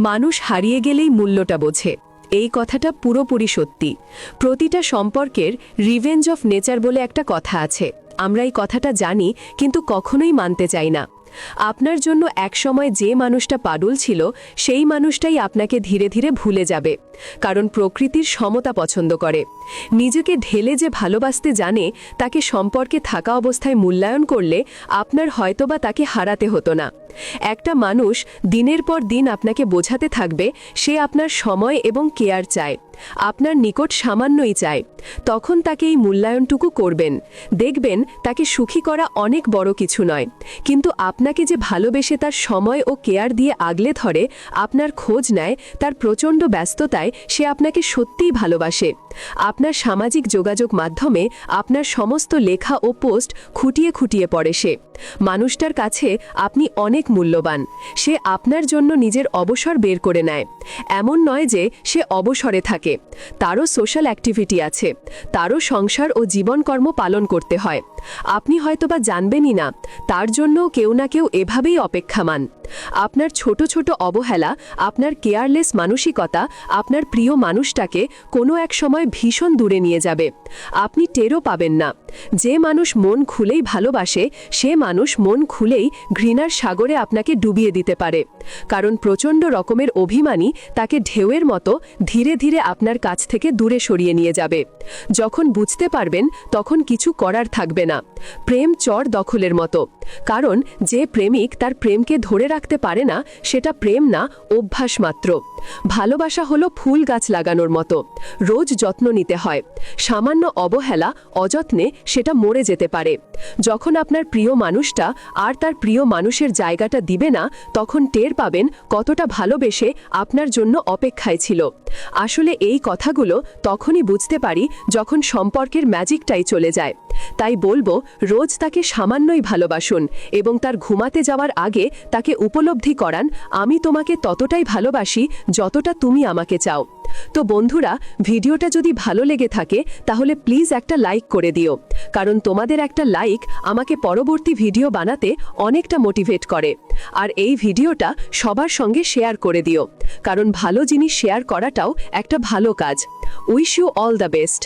মানুষ হারিয়ে গেলেই মূল্যটা বোঝে। এই কথাটা পুরোপুরি সত্যি। প্রতিটা সম্পর্কের রিভেঞ্জ অফ নেচার বলে একটা কথা আছে। আমরা এই কথাটা জানি, কিন্তু কখনোই মানতে চাই না। আপনার জন্য একসময় যে মানুষটা পাগল ছিল, সেই মানুষটাই আপনাকে ধীরে ধীরে ভুলে যাবে, কারণ প্রকৃতির সমতা পছন্দ করে। নিজেকে ঢেলে যে ভালোবাসতে জানে, তাকে সম্পর্কে থাকা অবস্থায় মূল্যায়ন করলে আপনার হয়তোবা তাকে হারাতে হতো না। একটা মানুষ দিনের পর দিন আপনাকে বোঝাতে থাকবে সে আপনার সময় এবং কেয়ার চায়, আপনার নিকট সামান্যই চায়। তখন তাকে এই মূল্যায়নটুকু করবেন। দেখবেন তাকে সুখী করা অনেক বড় কিছু নয়, কিন্তু আপনাকে যে ভালোবেসে তার সময় ও কেয়ার দিয়ে আগলে ধরে, আপনার খোঁজ নেয়, তার প্রচণ্ড ব্যস্ততায় সে আপনাকে সত্যিই ভালোবাসে। আপনার সামাজিক যোগাযোগ মাধ্যমে আপনার সমস্ত লেখা ও পোস্ট খুঁটিয়ে খুঁটিয়ে পড়ে সে। মানুষটার কাছে আপনি অনেক মূল্যবান। সে আপনার জন্য নিজের অবসর বের করে নেয়। এমন নয় যে সে অবসরে থাকে, তারও সোশ্যাল অ্যাক্টিভিটি আছে, তারও সংসার ও জীবনকর্ম পালন করতে হয়। আপনি হয়তোবা জানবেনই না, তার জন্য কেউ না কেউ এভাবেই অপেক্ষামান। আপনার ছোট ছোট অবহেলা, আপনার কেয়ারলেস মানসিকতা আপনার প্রিয় মানুষটাকে কোনো এক সময় ভীষণ দূরে নিয়ে যাবে। আপনি টেরও পাবেন না। যে মানুষ মন খুলেই ভালোবাসে, সে মানুষ মন খুলেই ঘৃণার সাগরে আপনাকে ডুবিয়ে দিতে পারে, কারণ প্রচণ্ড রকমের অভিমানী তাকে ঢেউয়ের মতো ধীরে ধীরে আপনার কাছ থেকে দূরে সরিয়ে নিয়ে যাবে। যখন বুঝতে পারবেন, তখন কিছু করার থাকবে না। প্রেম চর দখলের মতো, কারণ যে প্রেমিক তার প্রেমকে ধরে রাখতে পারে না, সেটা প্রেম না, অভ্যাস মাত্র। ভালোবাসা হলো ফুল গাছ লাগানোর মতো, রোজ যত্ন নিতে হয়। সামান্য অবহেলা, অযত্নে সেটা মরে যেতে পারে। যখন আপনার প্রিয় মানুষটা আর তার প্রিয় মানুষের জায়গাটা দিবে না, তখন টের পাবেন কতটা ভালোবেসে আপনার জন্য অপেক্ষায় ছিল। আসলে এই কথাগুলো তখনই বুঝতে পারি যখন সম্পর্কের ম্যাজিকটাই চলে যায়। তাই বলবো, রোজ তাকে সামান্যই ভালোবাসুন এবং তার ঘুমাতে যাওয়ার আগে তাকে উপলব্ধি করান, আমি তোমাকে ততটাই ভালোবাসি যতটা তুমি আমাকে চাও। তো বন্ধুরা, ভিডিওটা যদি ভালো লেগে থাকে তাহলে প্লিজ একটা লাইক করে দিও, কারণ তোমাদের একটা লাইক আমাকে পরবর্তী ভিডিও বানাতে অনেকটা মোটিভেট করে। আর এই ভিডিওটা সবার সঙ্গে শেয়ার করে দিও, কারণ ভালো জিনিস শেয়ার করাটাও একটা ভালো কাজ। Wish you all the best.